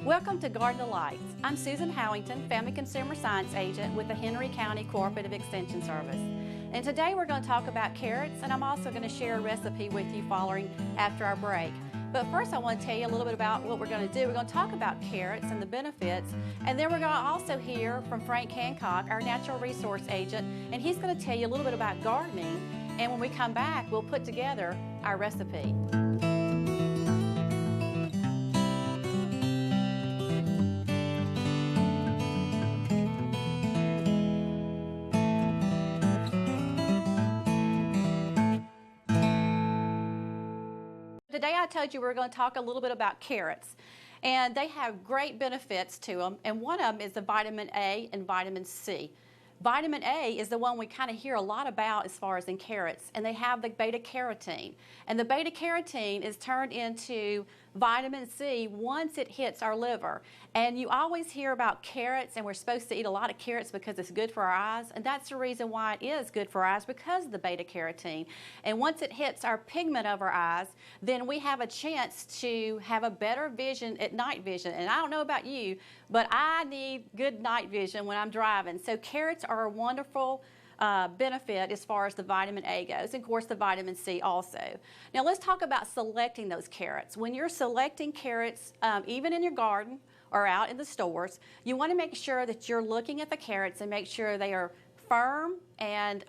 Welcome to Garden of Lights. I'm Susan Howington, Family Consumer Science Agent with the Henry County Cooperative Extension Service. And today we're going to talk about carrots, and I'm also going to share a recipe with you following after our break. But first I want to tell you a little bit about what we're going to do. We're going to talk about carrots and the benefits, and then we're going to also hear from Frank Hancock, our Natural Resource Agent, and he's going to tell you a little bit about gardening. And when we come back, we'll put together our recipe. Today I told you we were going to talk a little bit about carrots, and they have great benefits to them, and one of them is the vitamin A and vitamin C. Vitamin A is the one we kind of hear a lot about as far as in carrots, and they have the beta carotene. And the beta carotene is turned into vitamin C once it hits our liver. And you always hear about carrots, and we're supposed to eat a lot of carrots because it's good for our eyes, and that's the reason why it is good for our eyes, because of the beta carotene. And once it hits our pigment of our eyes, then we have a chance to have a better vision at night vision. And I don't know about you, but I need good night vision when I'm driving. So carrots are a wonderful benefit as far as the vitamin A goes, and of course the vitamin C also. Now let's talk about selecting those carrots. When you're selecting carrots, even in your garden or out in the stores, you want to make sure that you're looking at the carrots and make sure they are firm, and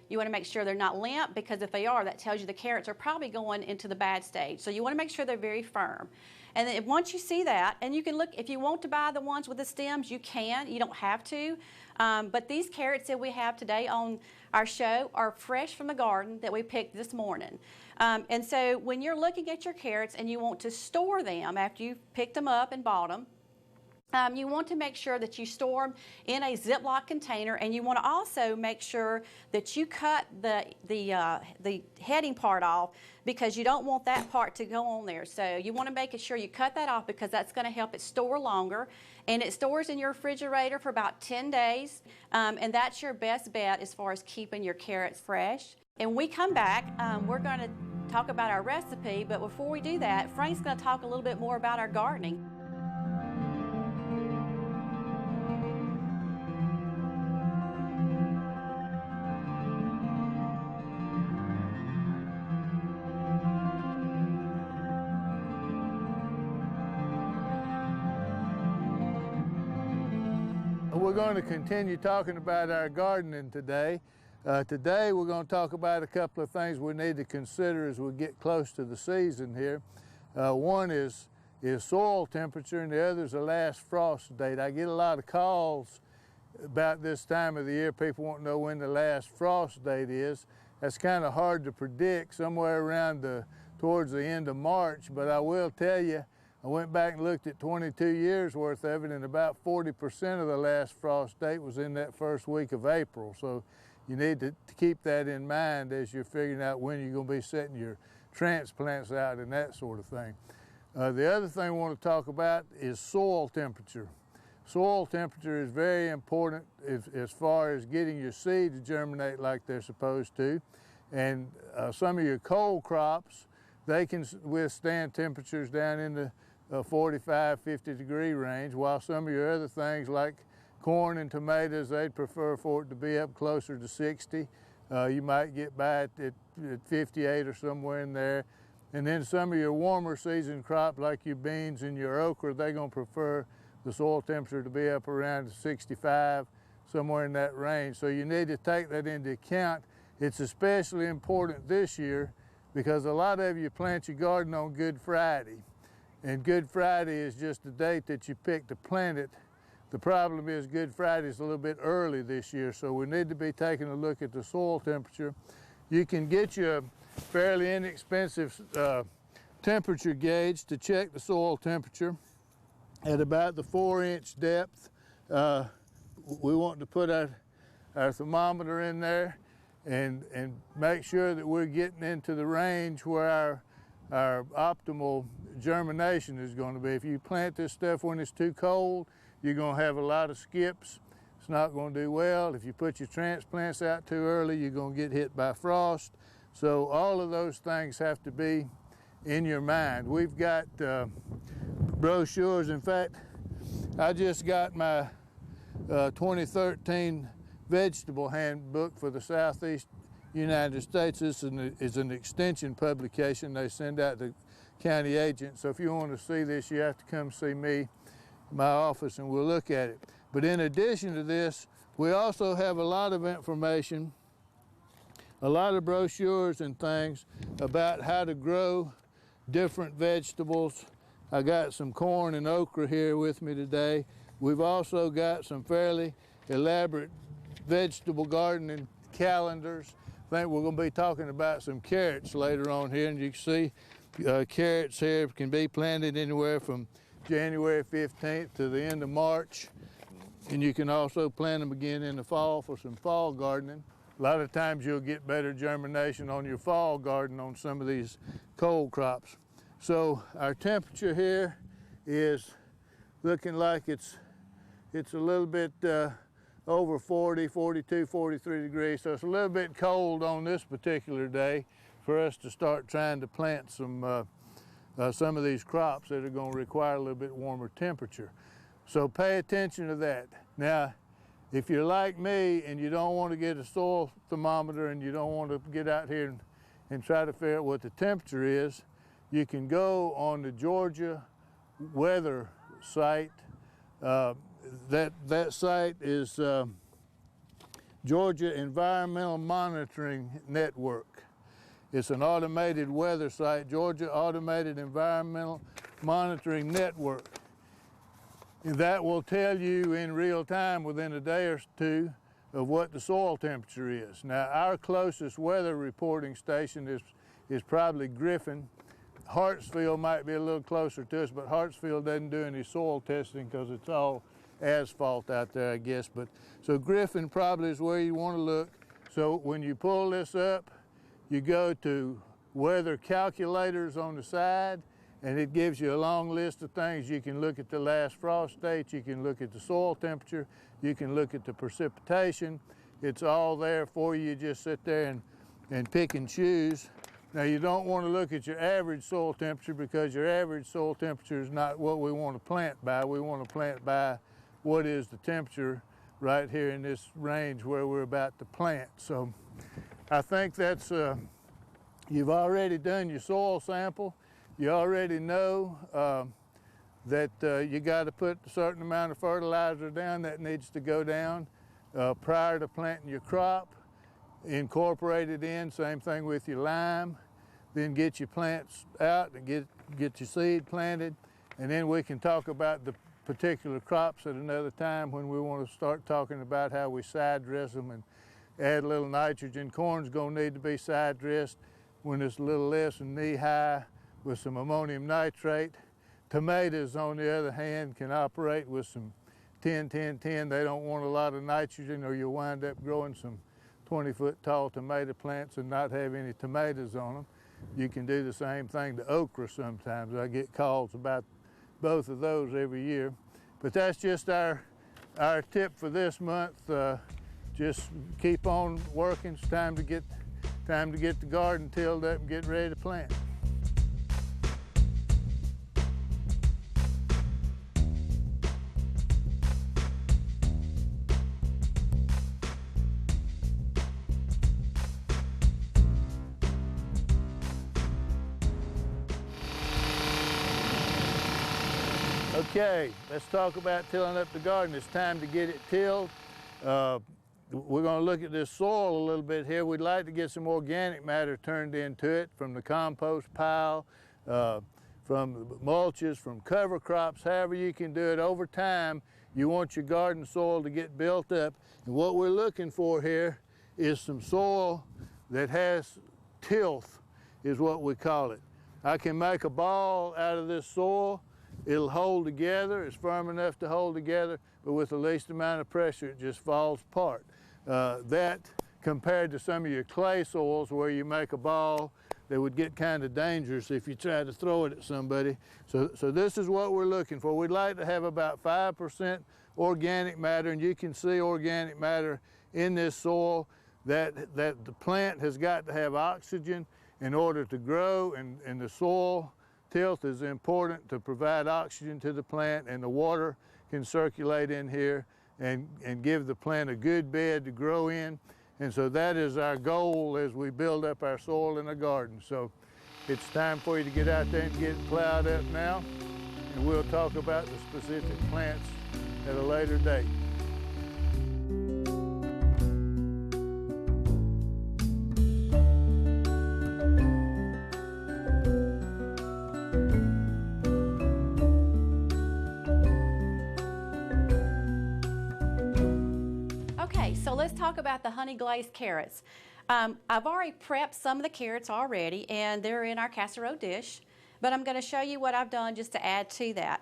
you want to make sure they're not limp, because if they are, that tells you the carrots are probably going into the bad stage. So you want to make sure they're very firm. And then once you see that, and you can look, if you want to buy the ones with the stems, you can. You don't have to. But these carrots that we have today on our show are fresh from the garden that we picked this morning. And so when you're looking at your carrots and you want to store them after you've picked them up and bought them, you want to make sure that you store them in a Ziploc container, and you want to also make sure that you cut the heading part off, because you don't want that part to go on there. So you want to make sure you cut that off, because that's going to help it store longer, and it stores in your refrigerator for about 10 days, and that's your best bet as far as keeping your carrots fresh. And when we come back, we're going to talk about our recipe, but before we do that, Frank's going to talk a little bit more about our gardening. We're going to continue talking about our gardening today. Today we're going to talk about a couple of things we need to consider as we get close to the season here. One is soil temperature, and the other is the last frost date. I get a lot of calls about this time of the year. People want to know when the last frost date is. That's kind of hard to predict, somewhere around towards the end of March, but I will tell you, I went back and looked at 22 years worth of it, and about 40% of the last frost date was in that first week of April. So you need to keep that in mind as you're figuring out when you're going to be setting your transplants out and that sort of thing. The other thing I want to talk about is soil temperature. Soil temperature is very important as far as getting your seed to germinate like they're supposed to. And some of your cold crops, they can withstand temperatures down in the 45, 50 degree range, while some of your other things like corn and tomatoes, they'd prefer for it to be up closer to 60. You might get by at 58 or somewhere in there. And then some of your warmer season crops like your beans and your okra, they're going to prefer the soil temperature to be up around 65, somewhere in that range. So you need to take that into account. It's especially important this year because a lot of you plant your garden on Good Friday. And Good Friday is just the date that you pick to plant it. The problem is Good Friday is a little bit early this year, so we need to be taking a look at the soil temperature. You can get you a fairly inexpensive temperature gauge to check the soil temperature at about the 4-inch depth. We want to put our thermometer in there and make sure that we're getting into the range where our optimal germination is going to be. If you plant this stuff when it's too cold, you're going to have a lot of skips. It's not going to do well. If you put your transplants out too early, you're going to get hit by frost. So all of those things have to be in your mind. We've got brochures. In fact, I just got my 2013 vegetable handbook for the Southeast United States. This is an extension publication they send out to county agents. So if you want to see this, you have to come see me, my office, and we'll look at it. But in addition to this, we also have a lot of information, a lot of brochures and things about how to grow different vegetables. I got some corn and okra here with me today. We've also got some fairly elaborate vegetable gardening calendars. I think we're going to be talking about some carrots later on here, and you can see carrots here can be planted anywhere from January 15th to the end of March, and you can also plant them again in the fall for some fall gardening. A lot of times you'll get better germination on your fall garden on some of these cold crops. So our temperature here is looking like it's a little bit over 40, 42, 43 degrees. So it's a little bit cold on this particular day for us to start trying to plant some of these crops that are going to require a little bit warmer temperature. So pay attention to that. Now, if you're like me and you don't want to get a soil thermometer and you don't want to get out here and try to figure out what the temperature is, you can go on the Georgia weather site. That site is Georgia Environmental Monitoring Network. It's an automated weather site, Georgia Automated Environmental Monitoring Network. And that will tell you in real time within a day or two of what the soil temperature is. Now, our closest weather reporting station is probably Griffin. Hartsville might be a little closer to us, but Hartsville doesn't do any soil testing because it's all asphalt out there, I guess. But so Griffin probably is where you want to look. So when you pull this up, you go to weather calculators on the side, and it gives you a long list of things. You can look at the last frost date, you can look at the soil temperature, you can look at the precipitation. It's all there for you. You just sit there and pick and choose. Now, you don't want to look at your average soil temperature because your average soil temperature is not what we want to plant by. We want to plant by what is the temperature right here in this range where we're about to plant. So I think that's, you've already done your soil sample. You already know that you got to put a certain amount of fertilizer down. That needs to go down prior to planting your crop. Incorporate it in, same thing with your lime. Then get your plants out and get your seed planted. And then we can talk about the particular crops at another time when we want to start talking about how we side dress them and add a little nitrogen. Corn's going to need to be side dressed when it's a little less than knee high with some ammonium nitrate. Tomatoes, on the other hand, can operate with some 10-10-10. They don't want a lot of nitrogen, or you'll wind up growing some 20-foot tall tomato plants and not have any tomatoes on them. You can do the same thing to okra sometimes. I get calls about both of those every year. But that's just our tip for this month. Just keep on working. It's time to get the garden tilled up and get ready to plant. Okay, let's talk about tilling up the garden. It's time to get it tilled. We're going to look at this soil a little bit here. We'd like to get some organic matter turned into it from the compost pile, from mulches, from cover crops, however you can do it. Over time, you want your garden soil to get built up. And what we're looking for here is some soil that has tilth, is what we call it. I can make a ball out of this soil. It'll hold together. It's firm enough to hold together, but with the least amount of pressure, it just falls apart. That, compared to some of your clay soils where you make a ball, that would get kind of dangerous if you try to throw it at somebody. So this is what we're looking for. We'd like to have about 5% organic matter, and you can see organic matter in this soil. That the plant has got to have oxygen in order to grow, and the soil Tilth is important to provide oxygen to the plant, and the water can circulate in here and give the plant a good bed to grow in. And so that is our goal as we build up our soil in the garden. So it's time for you to get out there and get it plowed up now, and we'll talk about the specific plants at a later date. Okay, so let's talk about the honey glazed carrots. I've already prepped some of the carrots already, and they're in our casserole dish, but I'm going to show you what I've done just to add to that.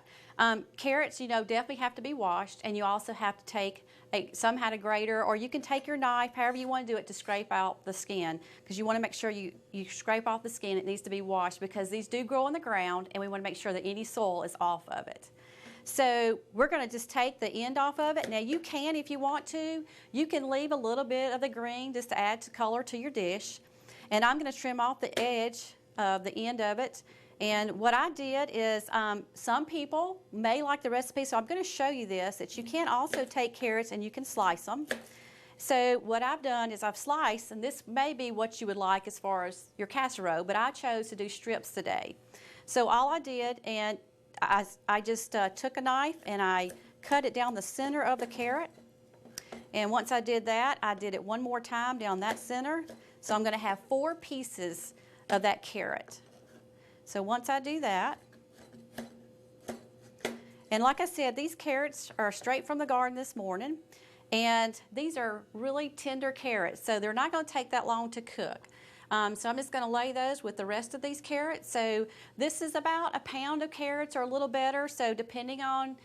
Carrots, you know, definitely have to be washed, and you also have to take some had a grater, or you can take your knife, however you want to do it, to scrape out the skin, because you want to make sure you scrape off the skin. It needs to be washed because these do grow on the ground, and we want to make sure that any soil is off of it. So we're going to just take the end off of it. Now you can, if you want to, you can leave a little bit of the green just to add color to your dish. And I'm going to trim off the edge of the end of it. And what I did is, some people may like the recipe, so I'm going to show you this, that you can also take carrots and you can slice them. So what I've done is I've sliced, and this may be what you would like as far as your casserole, but I chose to do strips today. So all I did, and I just took a knife and I cut it down the center of the carrot. And once I did that, I did it one more time down that center. So I'm going to have 4 pieces of that carrot. So once I do that, and like I said, these carrots are straight from the garden this morning, and these are really tender carrots, so they're not going to take that long to cook. So I'm just going to lay those with the rest of these carrots. So this is about a pound of carrots or a little better. So depending on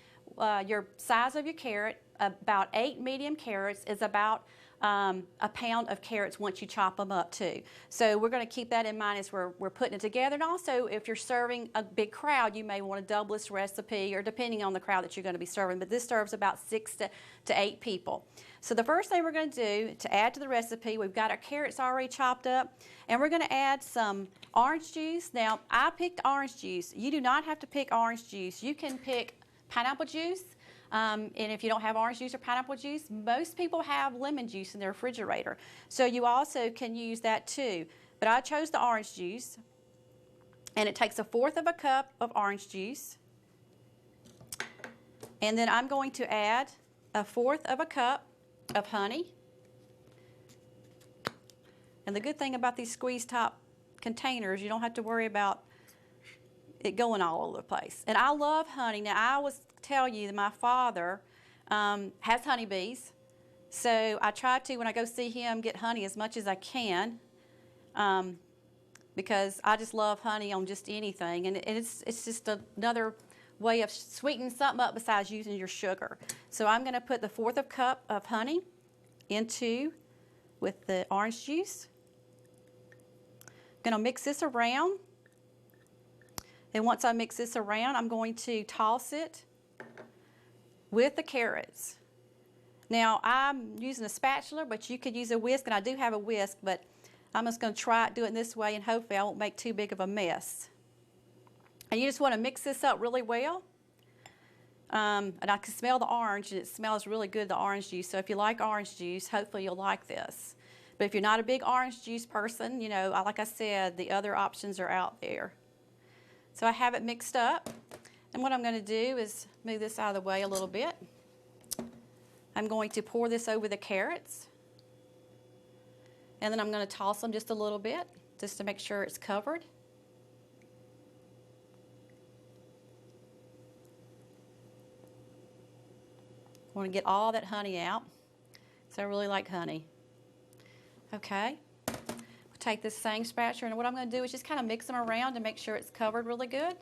your size of your carrot, about 8 medium carrots is about a pound of carrots once you chop them up too. So we're going to keep that in mind as we're putting it together. And also, if you're serving a big crowd, you may want to double this recipe, or depending on the crowd that you're going to be serving. But this serves about 6 to 8 people. So the first thing we're going to do to add to the recipe, we've got our carrots already chopped up, and we're going to add some orange juice. Now, I picked orange juice. You do not have to pick orange juice. You can pick pineapple juice. And if you don't have orange juice or pineapple juice, most people have lemon juice in their refrigerator. So you also can use that too. But I chose the orange juice, and it takes 1/4 of a cup of orange juice. And then I'm going to add 1/4 of a cup of honey. And the good thing about these squeeze top containers, you don't have to worry about it going all over the place. And I love honey. Now, I was tell you that my father has honeybees, so I try to, when I go see him, get honey as much as I can, because I just love honey on just anything, and it's just another way of sweetening something up besides using your sugar. So I'm going to put the 1/4 cup of honey into with the orange juice. I'm going to mix this around, and once I mix this around, I'm going to toss it with the carrots. Now, I'm using a spatula, but you could use a whisk, and I do have a whisk, but I'm just going to try it, do it this way, and hopefully I won't make too big of a mess. And you just want to mix this up really well. And I can smell the orange, and it smells really good, the orange juice. So if you like orange juice, hopefully you'll like this. But if you're not a big orange juice person, you know, like I said, the other options are out there. So I have it mixed up. And what I'm going to do is move this out of the way a little bit. I'm going to pour this over the carrots. And then I'm going to toss them just a little bit, just to make sure it's covered. I want to get all that honey out, so I really like honey. Okay, we'll take this same spatula, and what I'm going to do is just kind of mix them around to make sure it's covered really good.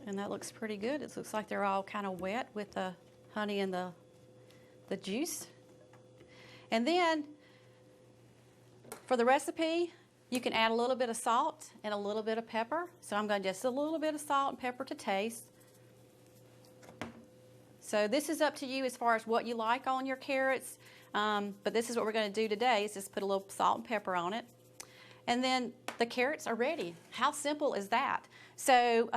And that looks pretty good. It looks like they're all kind of wet with the honey and the juice. And then for the recipe, you can add a little bit of salt and a little bit of pepper. So I'm going to just a little bit of salt and pepper to taste. So this is up to you as far as what you like on your carrots. But this is what we're going to do today, is just put a little salt and pepper on it. And then the carrots are ready. How simple is that? So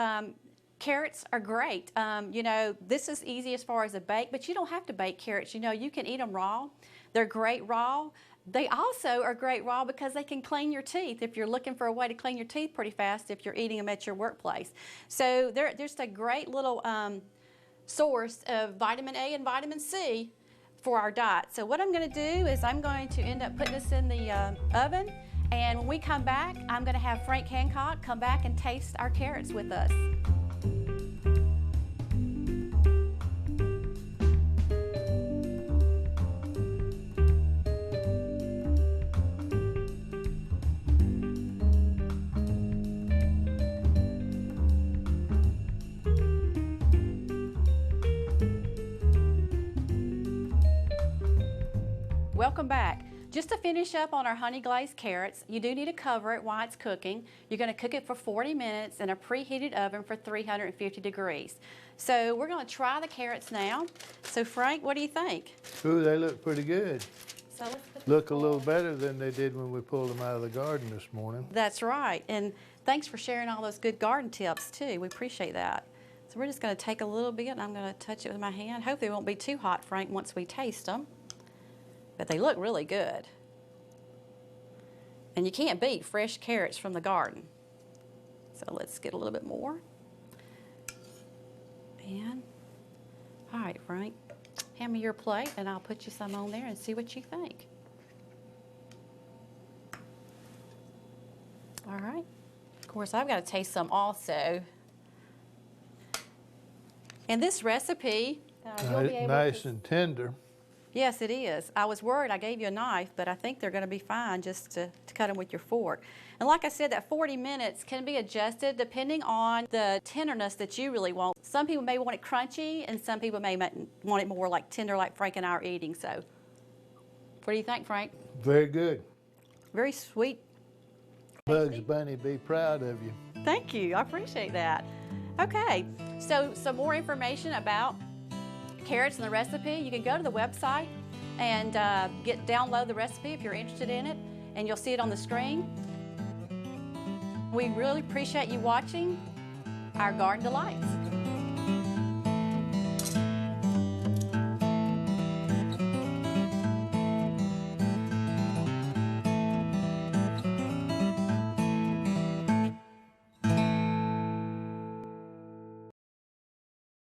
carrots are great. You know, this is easy as far as a bake, but you don't have to bake carrots. You know, you can eat them raw. They're great raw. They also are great raw because they can clean your teeth if you're looking for a way to clean your teeth pretty fast if you're eating them at your workplace. So they're just a great little source of vitamin A and vitamin C for our diet. So what I'm going to do is I'm going to end up putting this in the oven, and when we come back, I'm going to have Frank Hancock come back and taste our carrots with us. Welcome back. Just to finish up on our honey glazed carrots, you do need to cover it while it's cooking. You're going to cook it for 40 minutes in a preheated oven for 350 degrees. So we're going to try the carrots now. So Frank, what do you think? Ooh, they look pretty good. So let's put Look a little better than they did when we pulled them out of the garden this morning. That's right. And thanks for sharing all those good garden tips too. We appreciate that. So we're just going to take a little bit and I'm going to touch it with my hand. Hopefully it won't be too hot, Frank, once we taste them. But they look really good. And you can't beat fresh carrots from the garden. So let's get a little bit more. And, all right, Frank, hand me your plate and I'll put you some on there and see what you think. All right. Of course, I've got to taste some also. And this recipe, you'll be able nice to... and tender. Yes, it is. I was worried I gave you a knife, but I think they're going to be fine just to cut them with your fork. And like I said, that 40 minutes can be adjusted depending on the tenderness that you really want. Some people may want it crunchy, and some people may want it more like tender like Frank and I are eating. So what do you think, Frank? Very good. Very sweet. Bugs Bunny, be proud of you. Thank you. I appreciate that. Okay, so some more information about carrots and the recipe, you can go to the website and download the recipe if you're interested in it, and you'll see it on the screen. We really appreciate you watching our Garden Delights.